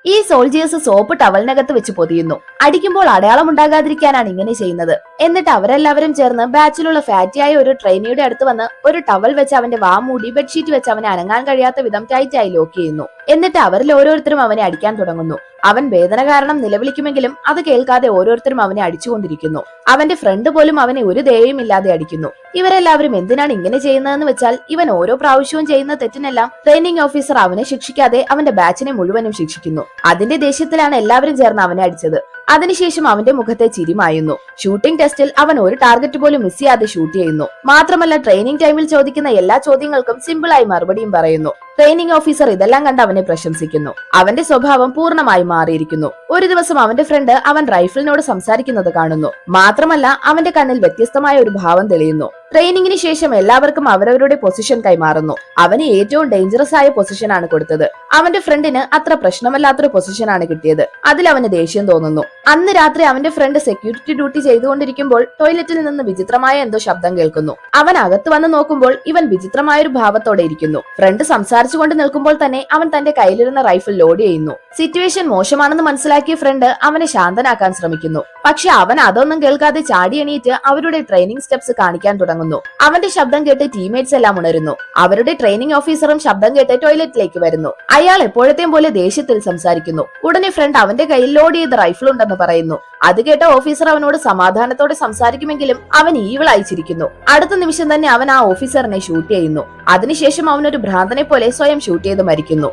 ഈ soldiers soap ടവലിനകത്ത് വെച്ച് പൊതിയുന്നു. അടിക്കുമ്പോൾ അടയാളം ഉണ്ടാകാതിരിക്കാനാണ് ഇങ്ങനെ ചെയ്യുന്നത്. എന്നിട്ട് അവരെല്ലാവരും ചേർന്ന് ബാച്ചിലുള്ള ഫാറ്റിയായ ഒരു ട്രെയിനിയുടെ അടുത്ത് വന്ന് ഒരു ടവൽ വെച്ച് അവന്റെ വാ മൂടി ബെഡ്ഷീറ്റ് വെച്ച് അവനെ അനങ്ങാൻ കഴിയാത്ത വിധം ടൈറ്റായി ലോക്ക് ചെയ്യുന്നു. എന്നിട്ട് അവരിൽ ഓരോരുത്തരും അവനെ അടിക്കാൻ തുടങ്ങുന്നു. അവൻ വേദന കാരണം നിലവിളിക്കുമെങ്കിലും അത് കേൾക്കാതെ ഓരോരുത്തരും അവനെ അടിച്ചുകൊണ്ടിരിക്കുന്നു. അവന്റെ ഫ്രണ്ട് പോലും അവനെ ഒരു ദയയും ഇല്ലാതെ അടിക്കുന്നു. ഇവരെല്ലാവരും എന്തിനാണ് ഇങ്ങനെ ചെയ്യുന്നതെന്ന് വെച്ചാൽ ഇവൻ ഓരോ പ്രാവശ്യവും ചെയ്യുന്ന തെറ്റിനെല്ലാം ട്രെയിനിങ് ഓഫീസർ അവനെ ശിക്ഷിക്കാതെ അവന്റെ ബാച്ചിനെ മുഴുവനും ശിക്ഷിക്കുന്നു. അതിന്റെ ദേഷ്യത്തിലാണ് എല്ലാവരും ചേർന്ന് അവനെ അടിച്ചത്. അതിനുശേഷം അവന്റെ മുഖത്തെ ചിരിമായുന്നു. ഷൂട്ടിംഗ് ടെസ്റ്റിൽ അവൻ ഒരു ടാർഗറ്റ് പോലും മിസ് ചെയ്യാതെ ഷൂട്ട് ചെയ്യുന്നു. മാത്രമല്ല ട്രെയിനിങ് ടൈമിൽ ചോദിക്കുന്ന എല്ലാ ചോദ്യങ്ങൾക്കും സിമ്പിളായി മറുപടിയും പറയുന്നു. ട്രെയിനിങ് ഓഫീസർ ഇതെല്ലാം കണ്ട് അവനെ പ്രശംസിക്കുന്നു. അവന്റെ സ്വഭാവം പൂർണ്ണമായി മാറിയിരിക്കുന്നു. ഒരു ദിവസം അവന്റെ ഫ്രണ്ട് അവൻ റൈഫിളിനോട് സംസാരിക്കുന്നത് കാണുന്നു. മാത്രമല്ല അവന്റെ കണ്ണിൽ വ്യത്യസ്തമായ ഒരു ഭാവം തെളിയുന്നു. ട്രെയിനിങ്ങിന് ശേഷം എല്ലാവർക്കും അവരവരുടെ പൊസിഷൻ കൈമാറുന്നു. അവന് ഏറ്റവും ഡേഞ്ചറസ് ആയ പൊസിഷനാണ് കൊടുത്തത്. അവന്റെ ഫ്രണ്ടിന് അത്ര പ്രശ്നമല്ലാത്തൊരു പൊസിഷനാണ് കിട്ടിയത്. അതിൽ അവന് ദേഷ്യം തോന്നുന്നു. അന്ന് രാത്രി അവന്റെ ഫ്രണ്ട് സെക്യൂരിറ്റി ഡ്യൂട്ടി ചെയ്തുകൊണ്ടിരിക്കുമ്പോൾ ടോയ്ലറ്റിൽ നിന്ന് വിചിത്രമായ എന്തോ ശബ്ദം കേൾക്കുന്നു. അവൻ അകത്ത് വന്ന് നോക്കുമ്പോൾ ഇവൻ വിചിത്രമായൊരു ഭാവത്തോടെ ഇരിക്കുന്നു. ഫ്രണ്ട് സംസാരിച്ചുകൊണ്ട് നിൽക്കുമ്പോൾ തന്നെ അവൻ തന്റെ കയ്യിലിരുന്ന റൈഫിൾ ലോഡ് ചെയ്യുന്നു. സിറ്റുവേഷൻ മോശമാണെന്ന് മനസ്സിലാക്കിയ ഫ്രണ്ട് അവനെ ശാന്തനാക്കാൻ ശ്രമിക്കുന്നു. പക്ഷെ അവൻ അതൊന്നും കേൾക്കാതെ ചാടി എണീറ്റ് അവരുടെ ട്രെയിനിങ് സ്റ്റെപ്സ് കാണിക്കാൻ തുടങ്ങുന്നു. അവന്റെ ശബ്ദം കേട്ട് ടീംമേറ്റ്സ് എല്ലാം ഉണരുന്നു. അവരുടെ ട്രെയിനിങ് ഓഫീസറും ശബ്ദം കേട്ട് ടോയ്ലറ്റിലേക്ക് വരുന്നു. അയാൾ എപ്പോഴത്തെയും പോലെ ദേഷ്യത്തിൽ സംസാരിക്കുന്നു. ഉടനെ ഫ്രണ്ട് അവന്റെ കയ്യിൽ ലോഡ് ചെയ്ത റൈഫിൾ ഉണ്ടെന്ന് പറയുന്നു. അത് കേട്ട ഓഫീസർ അവനോട് സമാധാനത്തോടെ സംസാരിക്കുമെങ്കിലും അവൻ ഈവിൾ അയച്ചിരിക്കുന്നു. അടുത്ത നിമിഷം തന്നെ അവൻ ആ ഓഫീസറിനെ ഷൂട്ട് ചെയ്യുന്നു. അതിനുശേഷം അവനൊരു ഭ്രാന്തനെ പോലെ സ്വയം ഷൂട്ട് ചെയ്ത് മരിക്കുന്നു.